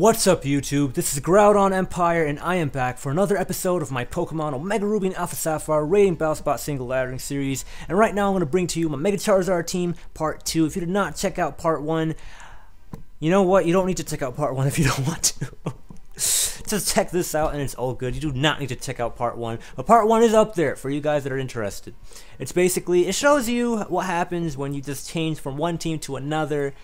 What's up YouTube, this is GroudonEmpire and I am back for another episode of my Pokemon Omega Ruby and Alpha Sapphire Rating Battle Spot Single Laddering series. And right now I'm going to bring to you my Mega Charizard team Part 2. If you did not check out Part 1, you know what, you don't need to check out Part 1 if you don't want to. Just check this out and it's all good. You do not need to check out Part 1. But Part 1 is up there for you guys that are interested. It's basically, it shows you what happens when you just change from one team to another,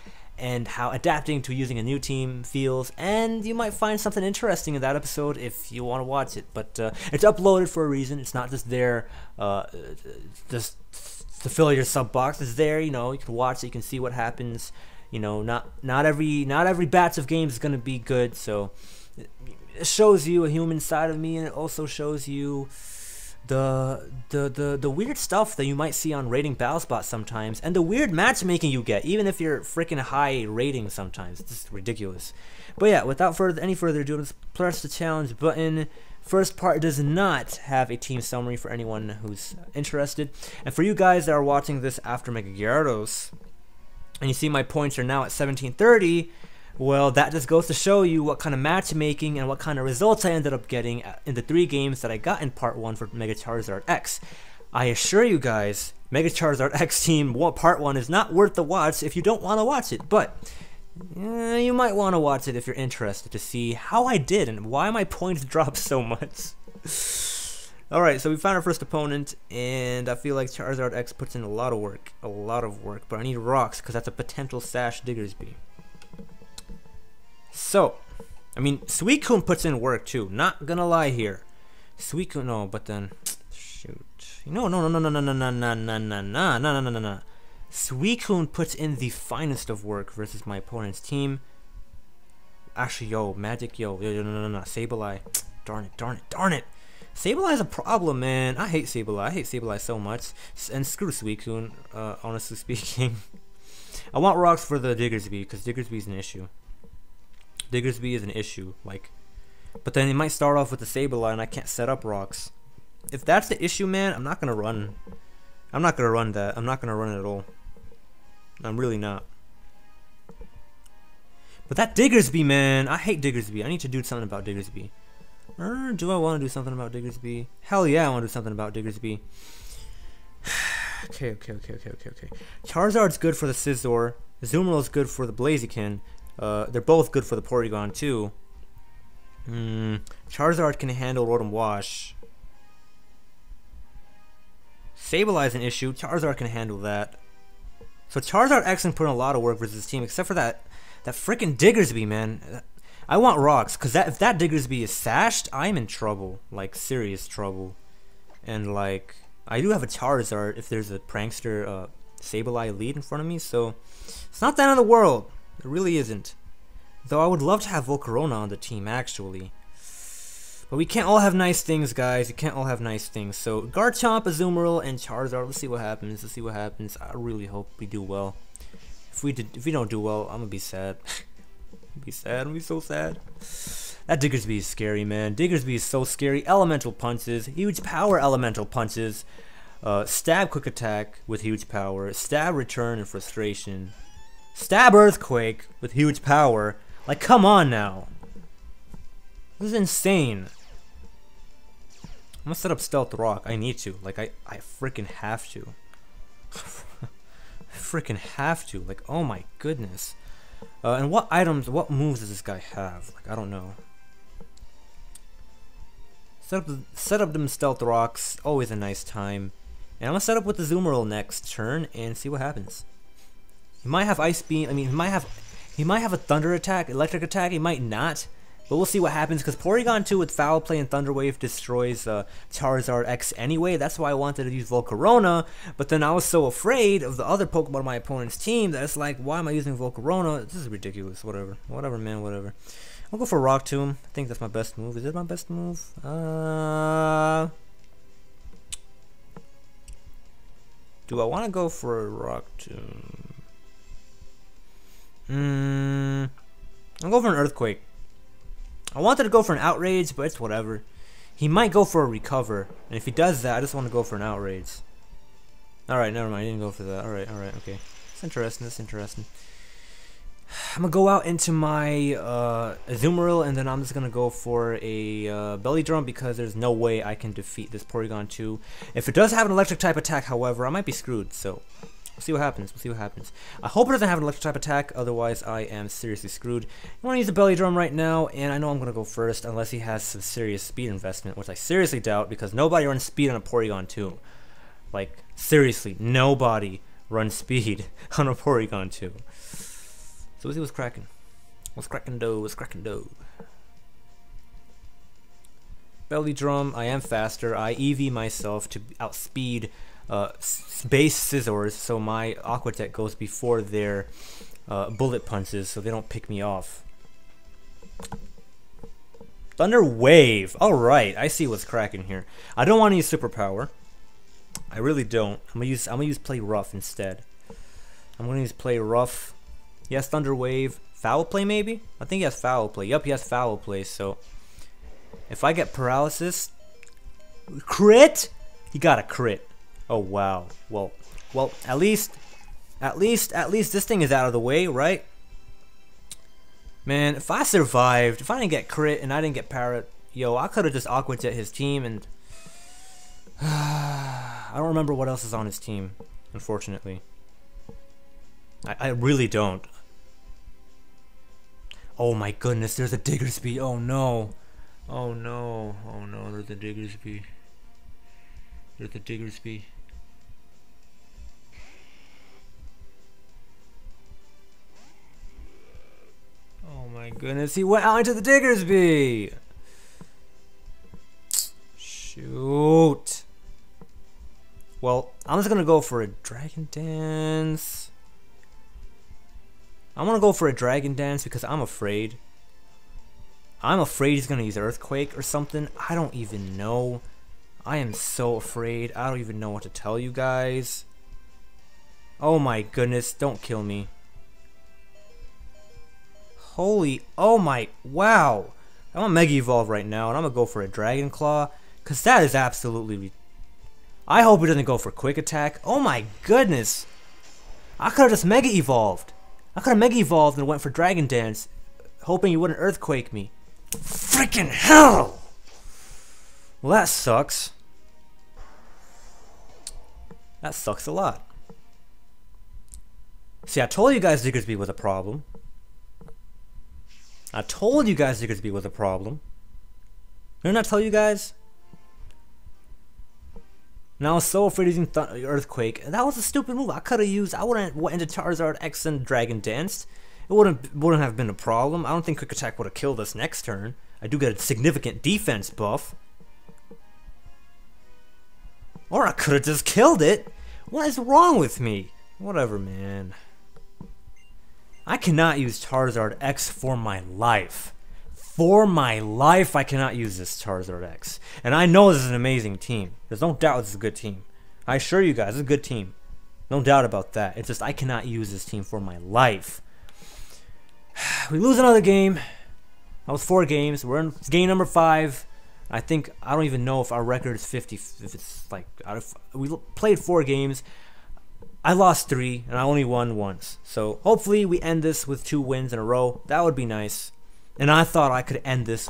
and how adapting to using a new team feels, and you might find something interesting in that episode if you want to watch it. But it's uploaded for a reason. It's not just there just to fill your sub box. It's there, you know, you can watch it, you can see what happens. You know, not every batch of games is gonna be good, so it shows you a human side of me, and it also shows you the weird stuff that you might see on rating BattleSpot sometimes, and the weird matchmaking you get, even if you're freaking high rating sometimes. It's just ridiculous. But yeah, without any further ado, let's press the challenge button. First part does not have a team summary for anyone who's interested. And for you guys that are watching this after Mega Gyarados, and you see my points are now at 1730, well, that just goes to show you what kind of matchmaking and what kind of results I ended up getting in the 3 games that I got in Part 1 for Mega Charizard X. I assure you guys, Mega Charizard X Team Part 1 is not worth the watch if you don't want to watch it, but you might want to watch it if you're interested to see how I did and why my points dropped so much. Alright, so we found our first opponent, and I feel like Charizard X puts in a lot of work, but I need rocks because that's a potential Sash Diggersby. So, I mean, Suicune puts in work too. Not gonna lie here. Suicune, no, but then, shoot. No. Suicune puts in the finest of work versus my opponent's team. Actually, yo, Magic, no. Sableye. Darn it. Sableye is a problem, man. I hate Sableye so much. And screw Suicune, honestly speaking. I want rocks for the Diggersby, because Diggersby is an issue. Diggersby is an issue, like, but then it might start off with the Sableye and I can't set up rocks. If that's the issue, man, I'm not gonna run that. I'm not gonna run it at all. I'm really not. But that Diggersby, man, I hate Diggersby. I need to do something about Diggersby. Do I want to do something about Diggersby? Hell yeah, I want to do something about Diggersby. Okay. Charizard's good for the Scizor. Azumarill's good for the Blaziken. They're both good for the Porygon too. Charizard can handle Rotom Wash. Sableye is an issue. Charizard can handle that. So Charizard X can put in a lot of work versus his team, except for that freaking Diggersby, man. I want rocks, cause if that Diggersby is sashed, I'm in trouble, like serious trouble. And like, I do have a Charizard if there's a prankster Sableye lead in front of me, so it's not the end of the world. It really isn't. Though I would love to have Volcarona on the team, actually. But we can't all have nice things, guys. You can't all have nice things. So, Garchomp, Azumarill, and Charizard. Let's see what happens. I really hope we do well. If we don't do well, I'm gonna be sad. I'm gonna be so sad. That Diggersby is scary, man. Diggersby is so scary. Elemental punches. Huge power elemental punches. Stab quick attack with huge power. Stab return and frustration. Stab Earthquake with huge power. Like, come on now. This is insane. I'm gonna set up Stealth Rock. I need to. Like, I freaking have to. Like, oh my goodness. And what what moves does this guy have? Like, I don't know. Set up them Stealth Rocks. Always a nice time. And I'm gonna set up with the Azumarill next turn and see what happens. He might have Ice Beam. I mean, he might have a Thunder attack, Electric attack. He might not, but we'll see what happens. Because Porygon 2 with Foul Play and Thunder Wave destroys Charizard X anyway. That's why I wanted to use Volcarona. But then I was so afraid of the other Pokemon on my opponent's team that it's like, why am I using Volcarona? This is ridiculous. Whatever, man. I'll go for Rock Tomb. I think that's my best move. Is it my best move? Do I want to go for a Rock Tomb? I'll go for an Earthquake. I wanted to go for an Outrage, but it's whatever. He might go for a Recover, and if he does that, I just want to go for an Outrage. Alright, never mind, I didn't go for that. Alright, okay. It's interesting, I'm gonna go out into my Azumarill, and then I'm just gonna go for a Belly Drum because there's no way I can defeat this Porygon 2. If it does have an electric type attack, however, I might be screwed. So we'll see what happens. We'll see what happens. I hope it doesn't have an electric type attack, otherwise I am seriously screwed. I want to use the Belly Drum right now, and I know I'm gonna go first unless he has some serious speed investment, which I seriously doubt because nobody runs speed on a Porygon 2. Like seriously, nobody runs speed on a Porygon 2. So let's see what's cracking. What's cracking dough? What's cracking dough? Belly Drum. I am faster. I EV myself to outspeed base Scizors, so my Aqua Jet goes before their bullet punches, so they don't pick me off. Thunder Wave. All right, I see what's cracking here. I don't want to use Superpower. I really don't. I'm gonna use Play Rough instead. I'm gonna use Play Rough. Yes, Thunder Wave. Foul Play maybe? I think he has Foul Play. Yup, he has Foul Play, so if I get Paralysis, crit? He got a crit. Oh wow. Well, at least this thing is out of the way, right? Man, if I survived, if I didn't get crit and I didn't get Parrot, yo, I could have just Aqua Jet his team, and I don't remember what else is on his team, unfortunately. I really don't. Oh my goodness, there's a Diggersby. Oh no. Oh no. Oh no, there's a Diggersby. There's a Diggersby. Oh my goodness, he went out into the Diggersby. Shoot. Well, I'm just gonna go for a Dragon Dance. I'm gonna go for a Dragon Dance because I'm afraid. I'm afraid he's gonna use Earthquake or something. I don't even know. I am so afraid. I don't even know what to tell you guys. Oh my goodness, don't kill me. Holy, oh my, wow. I'm gonna Mega Evolve right now, and I'm gonna go for a Dragon Claw, because that is absolutely... I hope he doesn't go for Quick Attack. Oh my goodness. I could have just Mega Evolved. I could have Mega Evolved and went for Dragon Dance, hoping he wouldn't Earthquake me. Freaking hell! Well, that sucks. That sucks a lot. See, I told you guys Diggersby was a problem. I told you guys Diggersby was a problem. Didn't I tell you guys? And I was so afraid of using Earthquake. That was a stupid move. I could have used. I wouldn't went into Charizard X and Dragon Danced. It wouldn't have been a problem. I don't think Quick Attack would have killed us next turn. I do get a significant defense buff. Or I could have just killed it. What is wrong with me? Whatever, man. I cannot use Charizard X for my life. For my life, I cannot use this Charizard X. And I know this is an amazing team. There's no doubt this is a good team. I assure you guys, it's a good team. No doubt about that. It's just I cannot use this team for my life. We lose another game. That was 4 games. We're in game number 5. I don't even know if our record is 50. If it's like, we played 4 games. I lost 3 and I only won once. So hopefully we end this with 2 wins in a row. That would be nice. And I thought I could end this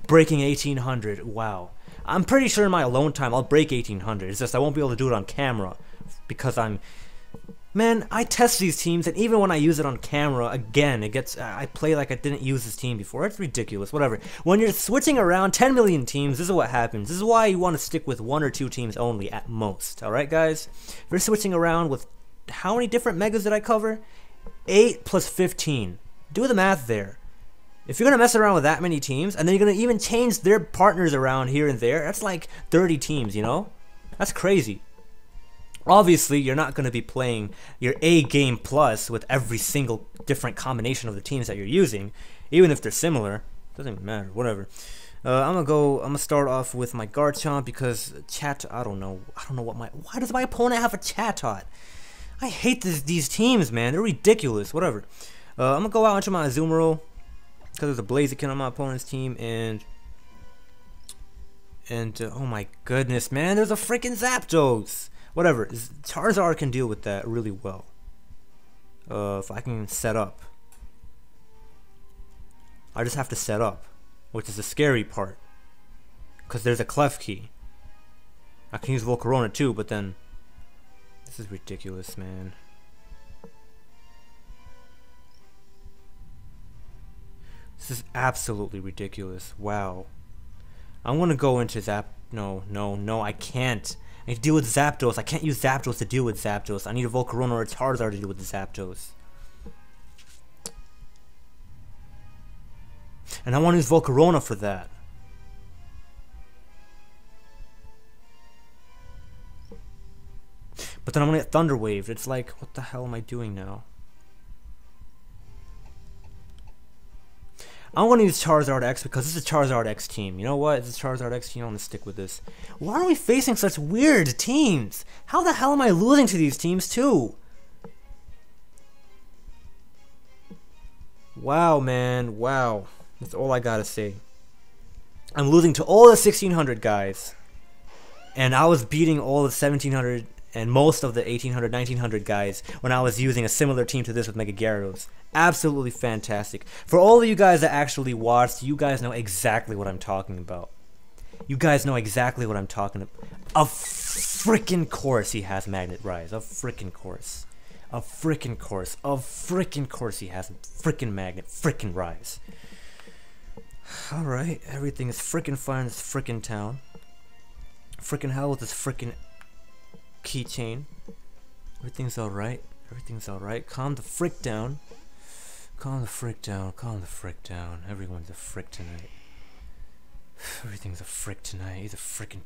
breaking 1800. Wow. I'm pretty sure in my alone time I'll break 1800. It's just I won't be able to do it on camera because man, I test these teams, and even when I use it on camera, again, I play like I didn't use this team before. It's ridiculous, whatever. When you're switching around 10 million teams, this is what happens. This is why you want to stick with 1 or 2 teams only at most, alright guys? If you're switching around with, how many different megas did I cover? 8 plus 15. Do the math there. If you're going to mess around with that many teams, and then you're going to even change their partners around here and there, that's like 30 teams, you know? That's crazy. Obviously, you're not going to be playing your A game plus with every single different combination of the teams that you're using, even if they're similar. Doesn't even matter, whatever. I'm gonna start off with my Garchomp because I don't know why does my opponent have a Chatot? I hate these teams, man. They're ridiculous. Whatever. I'm gonna go out into my Azumarill because there's a Blaziken on my opponent's team, and oh my goodness, man, there's a freaking Zapdos. Whatever, Charizard can deal with that really well. If I can set up. I just have to set up, which is the scary part. Because there's a clef key. I can use Volcarona too, but then... This is ridiculous, man. This is absolutely ridiculous. Wow. I'm gonna go into Zap... No, I can't. I need to deal with Zapdos. I can't use Zapdos to deal with Zapdos. I need a Volcarona or a Charizard to deal with the Zapdos. And I want to use Volcarona for that. But then I'm gonna get Thunder Waved. It's like, what the hell am I doing now? I want to use Charizard X because this is a Charizard X team. You know what? It's a Charizard X team. I'm gonna stick with this. Why are we facing such weird teams? How the hell am I losing to these teams too? Wow, man. Wow. That's all I gotta say. I'm losing to all the 1600 guys. And I was beating all the 1700 and most of the 1800, 1900 guys when I was using a similar team to this with Mega Gyarados. Absolutely fantastic. For all of you guys that actually watched, you guys know exactly what I'm talking about. You guys know exactly what I'm talking about. A freaking course he has Magnet Rise. A freaking course. A freaking course. A freaking course he has freaking Magnet freaking Rise. Alright, everything is freaking fine in this freaking town. Freaking hell with this freaking keychain. Everything's alright. Everything's alright. Calm the frick down. Calm the frick down. Calm the frick down. Everyone's a frick tonight. Everything's a frick tonight. He's a freaking...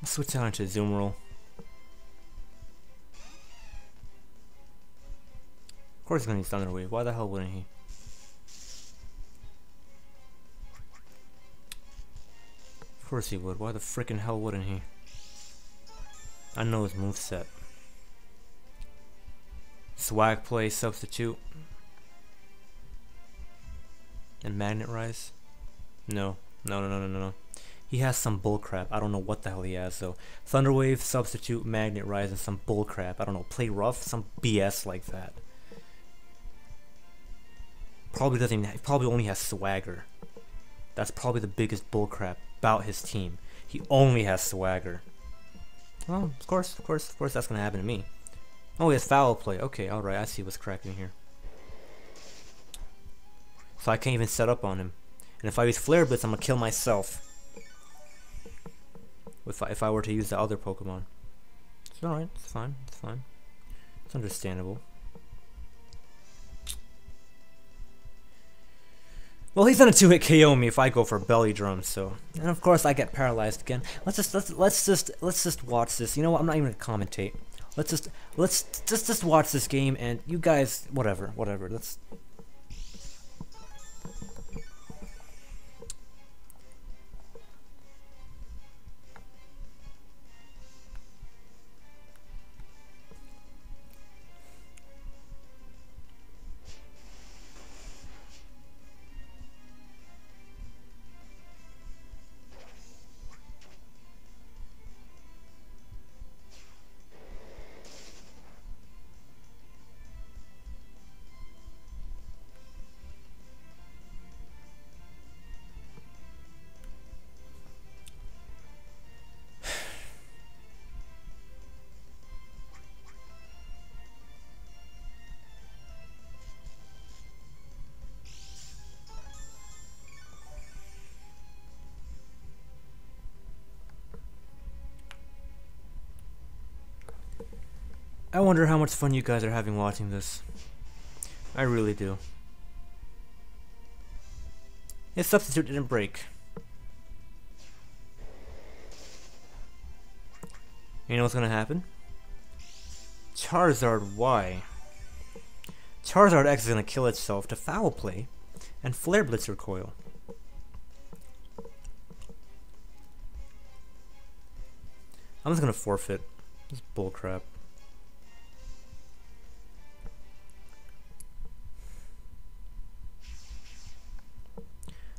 Let's switch out into Zoom Roll. Of course he's gonna use Thunder Wave. Why the hell wouldn't he? Of course he would. Why the frickin' hell wouldn't he? I know his moveset. Swag Play, Substitute. And Magnet Rise? No. No. He has some bullcrap. I don't know what the hell he has though. Thunder Wave, Substitute, Magnet Rise, and some bullcrap. I don't know. Play rough? Some BS like that. Probably doesn't even. He probably only has Swagger. That's probably the biggest bullcrap about his team. He only has Swagger. Well, of course that's gonna happen to me. Oh, he has Foul Play. Okay, alright, I see what's cracking here. So I can't even set up on him. And if I use Flare Blitz, I'm gonna kill myself. If I were to use the other Pokemon. It's alright, it's fine, it's fine. It's understandable. Well, he's gonna 2-hit KO me if I go for Belly Drum, so, and of course I get paralyzed again. Let's just watch this. You know what? I'm not even gonna commentate. Let's just watch this game, and you guys, whatever. Let's. I wonder how much fun you guys are having watching this. I really do. His substitute didn't break. You know what's gonna happen? Charizard Y. Charizard X is gonna kill itself to Foul Play and Flare Blitz Recoil. I'm just gonna forfeit. This is bullcrap.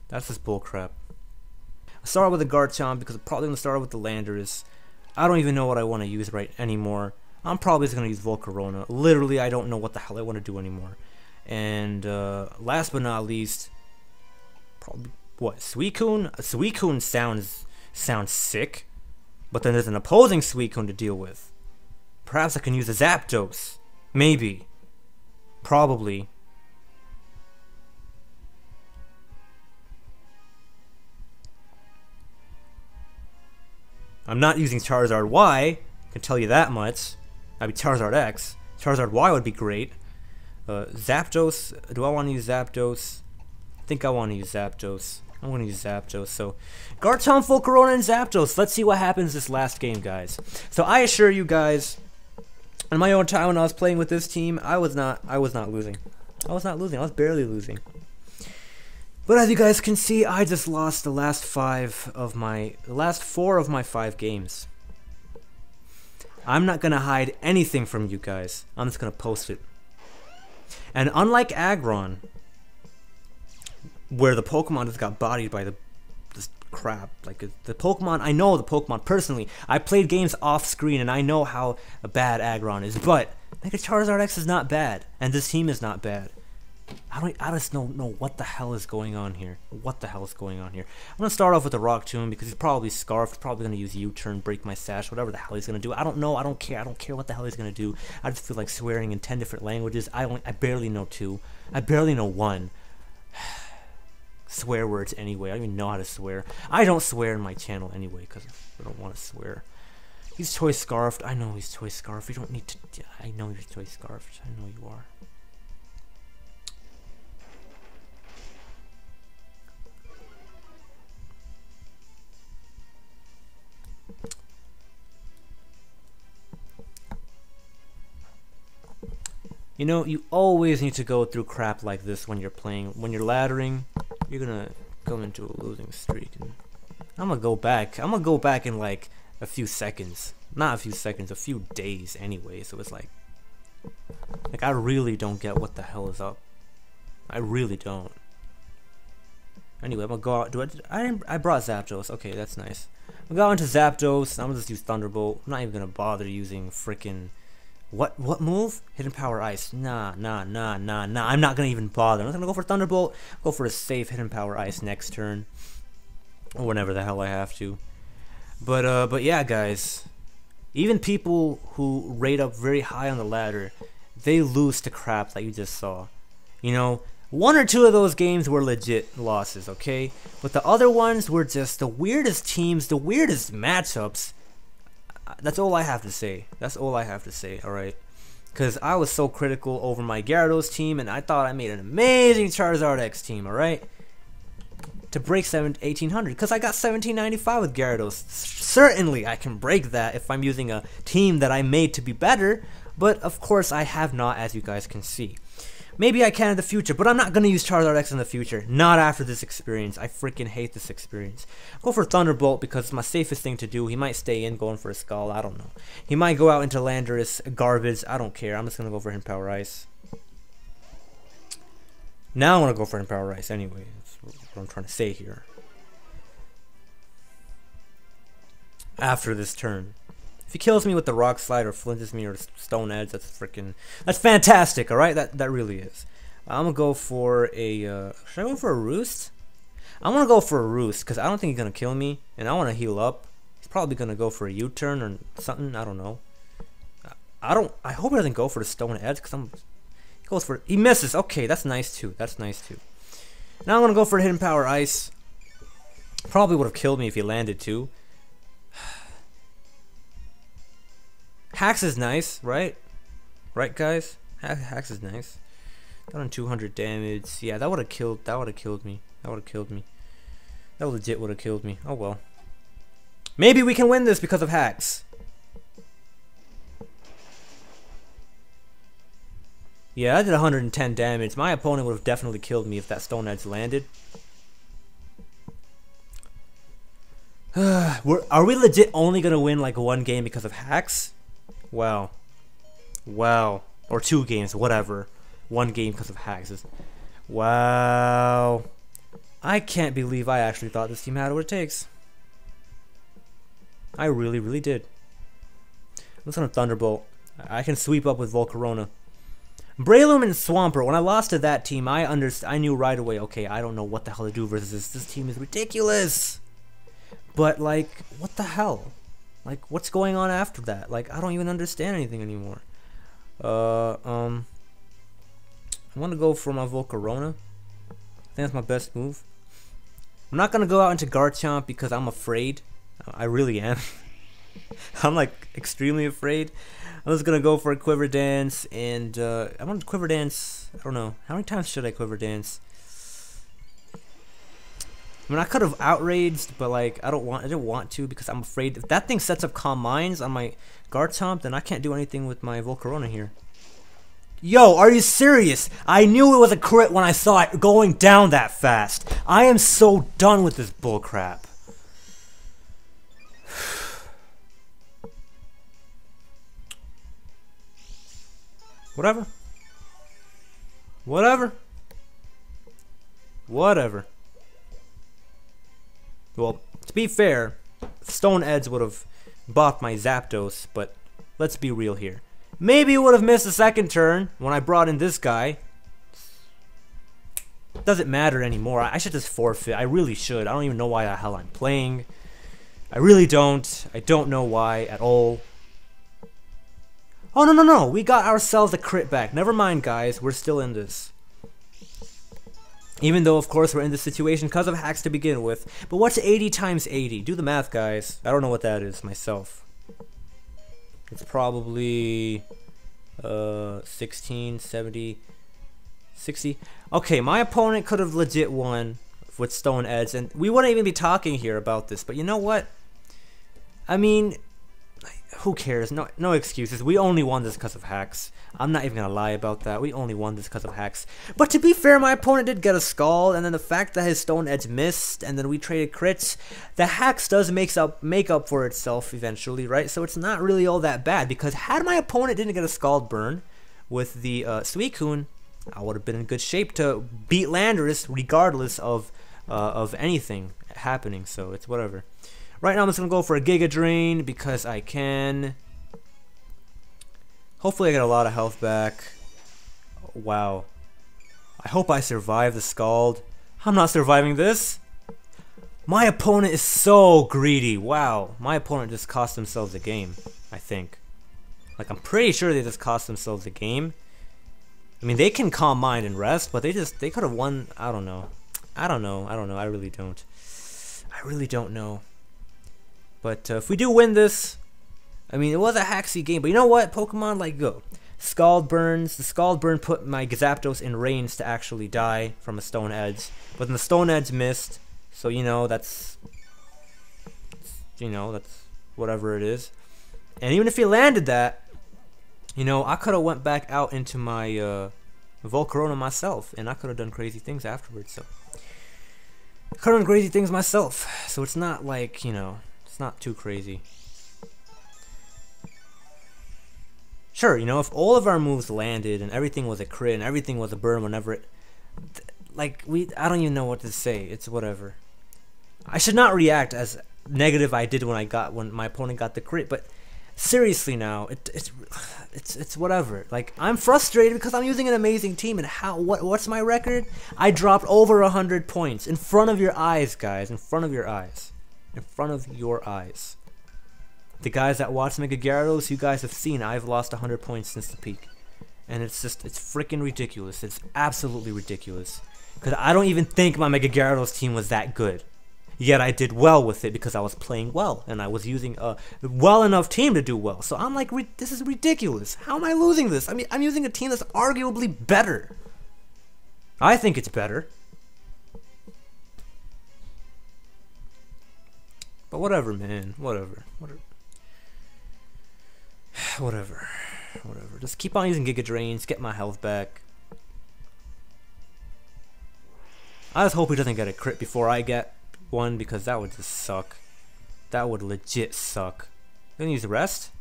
That's just bullcrap. I started with a Garchomp because I'm probably going to start with the Landorus. I don't even know what I want to use right anymore. I'm probably just going to use Volcarona. Literally, I don't know what the hell I want to do anymore. And last but not least, probably what? Suicune? Suicune sounds sick, but then there's an opposing Suicune to deal with. Perhaps I can use a Zapdos. Maybe. Probably. I'm not using Charizard Y, I can tell you that much. That'd be Charizard X. Charizard Y would be great. Zapdos, do I want to use Zapdos? I think I want to use Zapdos. I'm going to use Zapdos. So, Garchomp, Volcarona, and Zapdos. Let's see what happens this last game, guys. So, I assure you guys, in my own time when I was playing with this team, I was not losing. I was barely losing. But as you guys can see, I just lost the last four of my 5 games. I'm not gonna hide anything from you guys. I'm just gonna post it. And unlike Aggron, where the Pokemon just got bodied by this crap, like the Pokemon, I know the Pokemon personally. I played games off screen and I know how bad Aggron is, but like a Charizard X is not bad, and this team is not bad. I just don't know what the hell is going on here. What the hell is going on here? I'm gonna start off with the Rock Tomb because he's probably Scarfed, probably gonna use U-turn, break my sash, whatever the hell he's gonna do. I don't know. I don't care. I don't care what the hell he's gonna do. I just feel like swearing in 10 different languages. I barely know 2. I barely know 1. Swear words anyway. I don't even know how to swear. I don't swear in my channel anyway because I don't want to swear. He's Choice Scarfed. I know he's Choice Scarfed. You don't need to. I know you're Choice Scarfed. I know you are. You know, you always need to go through crap like this when you're playing. When you're laddering, you're gonna go into a losing streak. And I'm gonna go back. I'm gonna go back in like a few seconds. Not a few seconds, a few days anyway. So it's like I really don't get what the hell is up. I really don't. Anyway, I'm gonna go out. I brought Zapdos. Okay, that's nice. I'm going into Zapdos. I'm gonna just use Thunderbolt. I'm not even gonna bother using freaking. What move? Hidden Power Ice. Nah. I'm not gonna even bother. I'm not gonna go for Thunderbolt. Go for a safe Hidden Power Ice next turn, or whenever the hell I have to. But yeah, guys. Even people who rate up very high on the ladder, they lose to crap that you just saw. You know, 1 or 2 of those games were legit losses, okay? But the other ones were just the weirdest teams, the weirdest matchups. That's all I have to say. That's all I have to say, alright? Because I was so critical over my Gyarados team, and I thought I made an amazing Charizard X team, alright? To break 1800, because I got 1795 with Gyarados. Certainly I can break that if I'm using a team that I made to be better, but of course I have not, as you guys can see. Maybe I can in the future, but I'm not going to use Charizard X in the future. Not after this experience. I freaking hate this experience. Go for Thunderbolt because it's my safest thing to do. He might stay in going for a Skull. I don't know. He might go out into Landorus, garbage. I don't care. I'm just going to go for Hidden Power Ice. Now I want to go for Hidden Power Ice anyway. That's what I'm trying to say here. After this turn. If he kills me with the Rock Slide or flinches me or Stone Edge, that's fantastic, alright? That really is. I'm gonna go for a, should I go for a Roost? I'm gonna go for a Roost, because I don't think he's gonna kill me, and I wanna heal up. He's probably gonna go for a U-turn or something, I don't know. I hope he doesn't go for the Stone Edge, because he misses, okay, that's nice too, Now I'm gonna go for Hidden Power Ice. Probably would have killed me if he landed too. Hacks is nice, right? Right, guys? Hacks is nice. Got on 200 damage. Yeah, that would have killed me. That legit would have killed me. Oh well. Maybe we can win this because of hacks. Yeah, I did 110 damage. My opponent would have definitely killed me if that Stone Edge landed. Are we legit only gonna win like 1 game because of hacks? Wow. Or 2 games, whatever. 1 game because of hacks. Wow. I can't believe I actually thought this team had what it takes. I really, really did. Listen to Thunderbolt. I can sweep up with Volcarona. Breloom and Swampert. When I lost to that team, I knew right away, okay, I don't know what the hell to do versus this. This team is ridiculous. But, like, what the hell? Like, what's going on after that? Like, I don't even understand anything anymore. I want to go for my Volcarona. I think that's my best move. I'm not going to go out into Garchomp because I'm afraid. I really am. I'm, like, extremely afraid. I'm just going to go for a Quiver Dance, and I want to Quiver Dance. I don't know. How many times should I Quiver Dance? I mean, I could have outraged, but like I didn't want to because I'm afraid if that thing sets up Calm Minds on my Garchomp, then I can't do anything with my Volcarona here. Yo, are you serious? I knew it was a crit when I saw it going down that fast. I am so done with this bullcrap. Whatever. Whatever. Whatever. Well, to be fair, Stone Edge would have buffed my Zapdos, but let's be real here. Maybe it would have missed the second turn when I brought in this guy. Doesn't matter anymore. I should just forfeit. I really should. I don't even know why the hell I'm playing. I really don't. I don't know why at all. Oh, no. We got ourselves a crit back. Never mind, guys. We're still in this. Even though, of course, we're in this situation because of hacks to begin with. But what's 80 times 80? Do the math, guys. I don't know what that is myself. It's probably 16, 70, 60. Okay, my opponent could have legit won with Stone Edge, and we wouldn't even be talking here about this. But you know what? I mean, who cares? No excuses. We only won this because of hacks. I'm not even gonna lie about that. We only won this because of hacks. But to be fair, my opponent did get a Scald, and then the fact that his Stone Edge missed, and then we traded crits, the hacks does make up for itself eventually, right? So it's not really all that bad, because had my opponent didn't get a Scald burn with the Suicune, I would have been in good shape to beat Landorus regardless of anything happening. So it's whatever. Right now I'm just gonna go for a Giga Drain because I can. Hopefully I get a lot of health back. Wow. I hope I survive the Scald. I'm not surviving this. My opponent is so greedy. Wow. My opponent just cost themselves the game, I think. Like, I'm pretty sure they just cost themselves the game. I mean, they can Calm Mind and rest, but they could have won. I don't know. I really don't. I really don't know. But if we do win this, I mean, it was a hacksy game, but you know what? Pokemon, like, go. Scald Burns. The Scald Burn put my Zapdos in range to actually die from a Stone Edge. But then the Stone Edge missed, so, you know, that's whatever it is. And even if he landed that, you know, I could have went back out into my Volcarona myself, and I could have done crazy things afterwards, so. I could have done crazy things myself, so it's not like, you know, it's not too crazy. Sure, you know, if all of our moves landed and everything was a crit and everything was a burn whenever it, I don't even know what to say. It's whatever. I should not react as negative I did when my opponent got the crit, but seriously now, it's whatever. Like, I'm frustrated because I'm using an amazing team, and what's my record? I dropped over 100 points in front of your eyes, guys. In front of your eyes. In front of your eyes. The guys that watch Mega Gyarados, you guys have seen I've lost 100 points since the peak. And it's freaking ridiculous. It's absolutely ridiculous. Because I don't even think my Mega Gyarados team was that good. Yet I did well with it because I was playing well. And I was using a well enough team to do well. So I'm like, this is ridiculous. How am I losing this? I mean, I'm using a team that's arguably better. I think it's better. But whatever, man. Whatever. Just keep on using Giga Drains, get my health back. I just hope he doesn't get a crit before I get one, because that would just suck. That would legit suck. Gonna use the rest?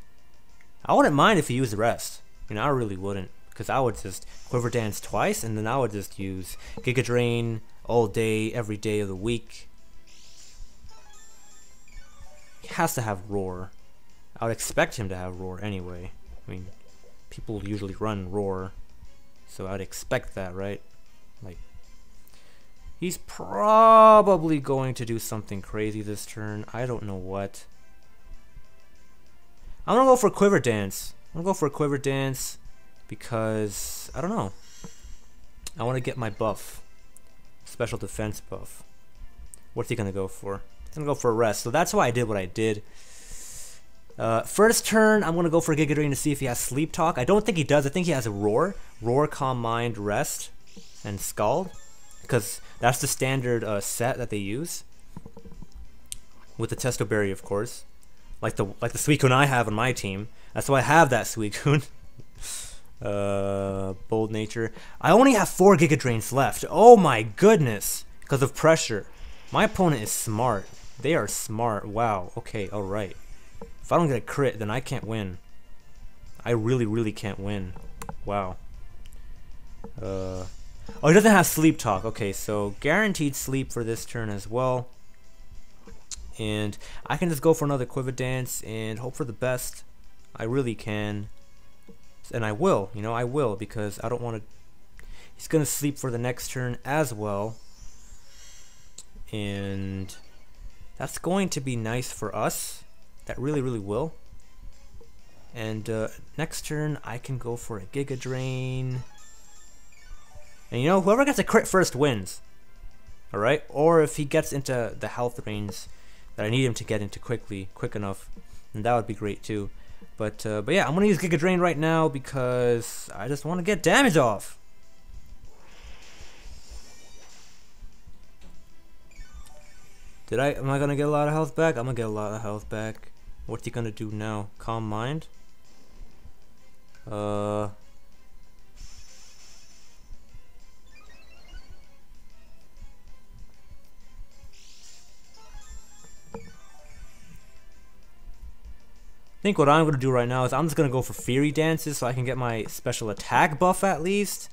I wouldn't mind if he used the rest. You know, I really wouldn't. Because I would just Quiver Dance twice, and then I would just use Giga Drain, all day, every day of the week. He has to have Roar. I would expect him to have Roar anyway. I mean, people usually run Roar, so I'd expect that, right? Like, he's probably going to do something crazy this turn. I don't know what. I'm gonna go for Quiver Dance. I'm gonna go for a Quiver Dance because I don't know. I want to get my buff, special defense buff. What's he gonna go for? He's gonna go for a rest. So that's why I did what I did. First turn, I'm gonna go for Giga Drain to see if he has Sleep Talk. I don't think he does. I think he has a Roar, Calm Mind, Rest, and Scald, because that's the standard set that they use with the Testo Berry, of course. Like the Suicune I have on my team. That's why I have that Suicune. Bold Nature. I only have 4 Giga Drains left. Oh my goodness. Because of pressure. My opponent is smart. They are smart. Wow. Okay, alright. If I don't get a crit, then I can't win. I really, really can't win. Wow. Oh, he doesn't have Sleep Talk. Okay, so guaranteed sleep for this turn as well. And I can just go for another Quiver Dance and hope for the best. I really can. And I will, you know, I will, because I don't want to. He's going to sleep for the next turn as well. And that's going to be nice for us. That really, really will. And next turn, I can go for a Giga Drain. And you know, whoever gets a crit first wins. Alright? Or if he gets into the health range that I need him to get into quick enough, and that would be great too. But yeah, I'm gonna use Giga Drain right now because I just want to get damage off. Am I gonna get a lot of health back? I'm gonna get a lot of health back. What's he gonna do now? Calm Mind? I think what I'm going to do right now is I'm just going to go for Fury Dances so I can get my special attack buff at least.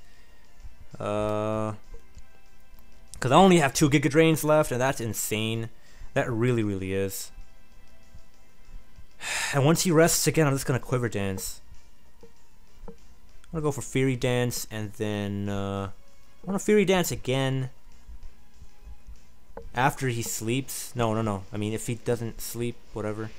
Because I only have 2 Giga Drains left, and that's insane. That really, really is. And once he rests again, I'm just going to Quiver Dance. I'm going to go for Fury Dance, and then I want to Fury Dance again after he sleeps. No. I mean, if he doesn't sleep, whatever.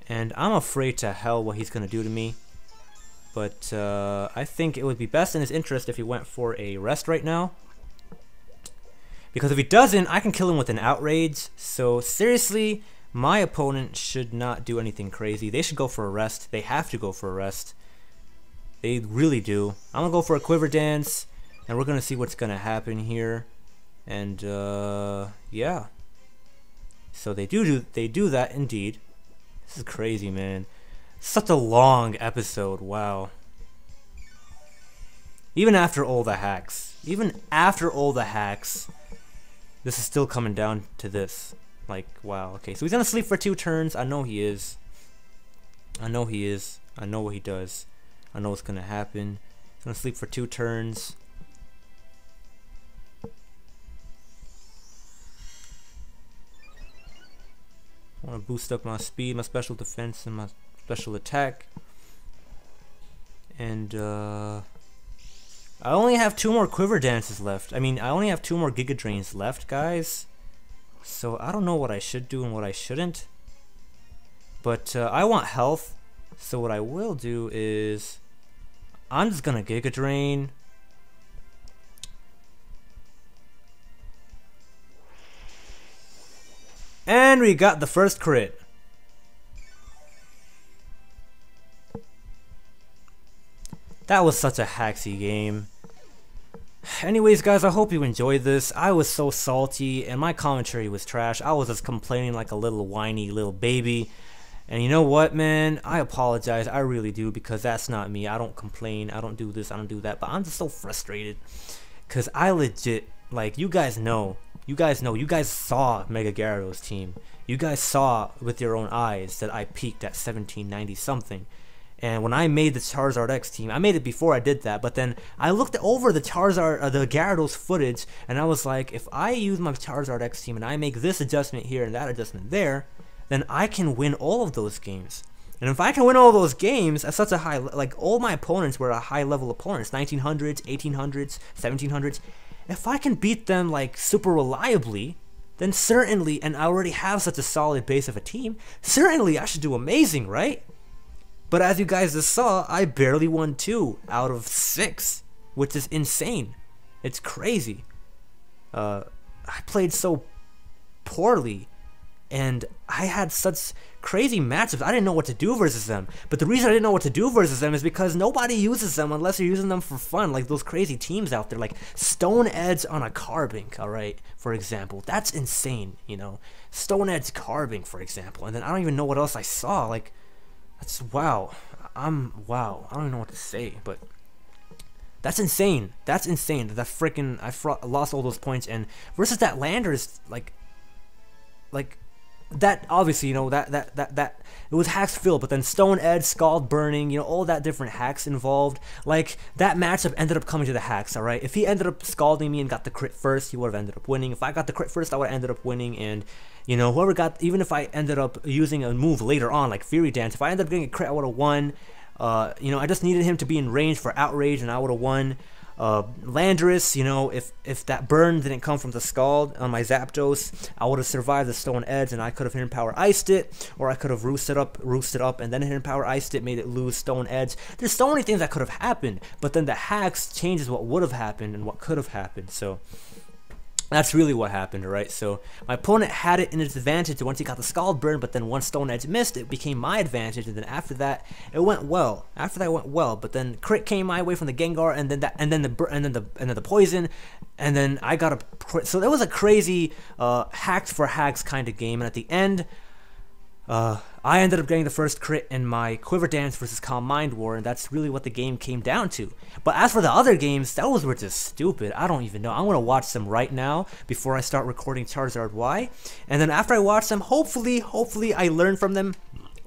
And I'm afraid to hell what he's going to do to me. But I think it would be best in his interest if he went for a rest right now. Because if he doesn't, I can kill him with an outrage. So seriously, my opponent should not do anything crazy. They should go for a rest. They have to go for a rest. They really do. I'm going to go for a Quiver Dance. And we're going to see what's going to happen here. And yeah. So they do that indeed. This is crazy, man. Such a long episode, wow. Even after all the hacks, this is still coming down to this. Like, wow, okay. So he's gonna sleep for 2 turns. I know he is. I know what he does. I know what's gonna happen. He's gonna sleep for 2 turns. I want to boost up my speed, my special defense, and my special attack. And I only have 2 more Quiver Dances left. I mean, I only have 2 more Giga Drains left, guys. So I don't know what I should do and what I shouldn't. But I want health. So what I will do is I'm just gonna Giga Drain. And we got the first crit. That was such a hacksy game. Anyways, guys, I hope you enjoyed this. I was so salty, and my commentary was trash. I was just complaining like a little whiny little baby. And you know what, man? I apologize. I really do, because that's not me. I don't complain. I don't do this. I don't do that. But I'm just so frustrated. Because I legit, like, you guys know. You guys saw Mega Gyarados team. You guys saw with your own eyes that I peaked at 1790 something. And when I made the Charizard X team, I made it before I did that, but then I looked over the Charizard, the Gyarados footage, and I was like, if I use my Charizard X team and I make this adjustment here and that adjustment there, then I can win all of those games. And if I can win all those games at such a high, like all my opponents were high level opponents, 1900s, 1800s, 1700s, if I can beat them like super reliably, then certainly, and I already have such a solid base of a team, certainly I should do amazing, right? But as you guys just saw, I barely won 2 out of 6, which is insane. It's crazy. I played so poorly, and I had such crazy matchups. I didn't know what to do versus them. But the reason I didn't know what to do versus them is because nobody uses them unless you're using them for fun, like those crazy teams out there, like Stone Edge on a Carbink, alright, for example. That's insane, you know. Stone Edge Carbink, for example. And then I don't even know what else I saw, like... That's wow. Wow. I don't even know what to say, but that's insane. That's insane. That freaking I lost all those points, and versus that Landers, like that. Obviously, you know that it was hacks filled, but then Stone Edge, Scald Burning, you know, all that different hacks involved. Like that matchup ended up coming to the hacks. All right, if he ended up scalding me and got the crit first, he would have ended up winning. If I got the crit first, I would have ended up winning, and you know, whoever got, even if I ended up using a move later on, like Fury Dance, if I ended up getting a crit, I would have won. You know, I just needed him to be in range for Outrage, and I would have won. Landorus, you know, if that burn didn't come from the Scald on my Zapdos, I would have survived the Stone Edge, and I could have Hidden Power Iced it, or I could have roosted up, and then Hidden Power Iced it, made it lose Stone Edge. There's so many things that could have happened, but then the hacks changes what would have happened and what could have happened. So that's really what happened, right? So my opponent had it in its advantage once he got the Scald Burn, but then once Stone Edge missed, it became my advantage, and then after that, it went well. After that, it went well, but then crit came my way from the Gengar, and then the poison, and then I got a crit. So that was a crazy hacks for hacks kind of game, and at the end, I ended up getting the first crit in my Quiver Dance versus Calm Mind War, and that's really what the game came down to. But as for the other games, those were just stupid. I don't even know. I'm going to watch them right now before I start recording Charizard Y. And then after I watch them, hopefully I learn from them.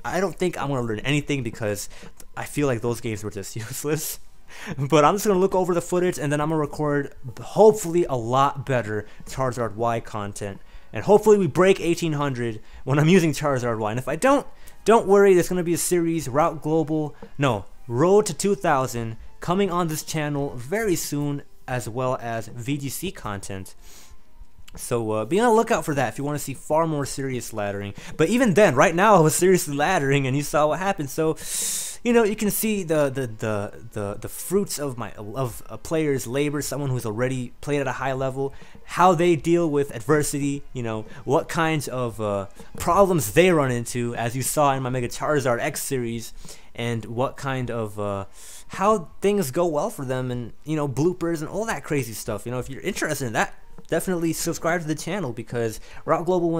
I don't think I'm going to learn anything because I feel like those games were just useless. But I'm just going to look over the footage, and then I'm going to record hopefully a lot better Charizard Y content. And hopefully we break 1800 when I'm using Charizard Y. And if I don't worry, there's going to be a series, Road to 2000, coming on this channel very soon, as well as VGC content. So be on the lookout for that if you want to see far more serious laddering. But even then, right now I was seriously laddering, and you saw what happened. So, you know, you can see the fruits of a player's labor, someone who's already played at a high level, how they deal with adversity, you know, what kinds of problems they run into, as you saw in my Mega Charizard X series, and what kind of how things go well for them, and you know, bloopers and all that crazy stuff. You know, if you're interested in that, definitely subscribe to the channel, because Route Global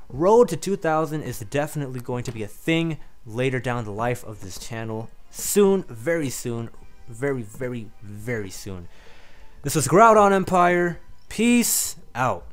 Road to 2000 is definitely going to be a thing later down the life of this channel. Soon, very soon, very, very, very soon. This was GroudonEmpire. Peace out.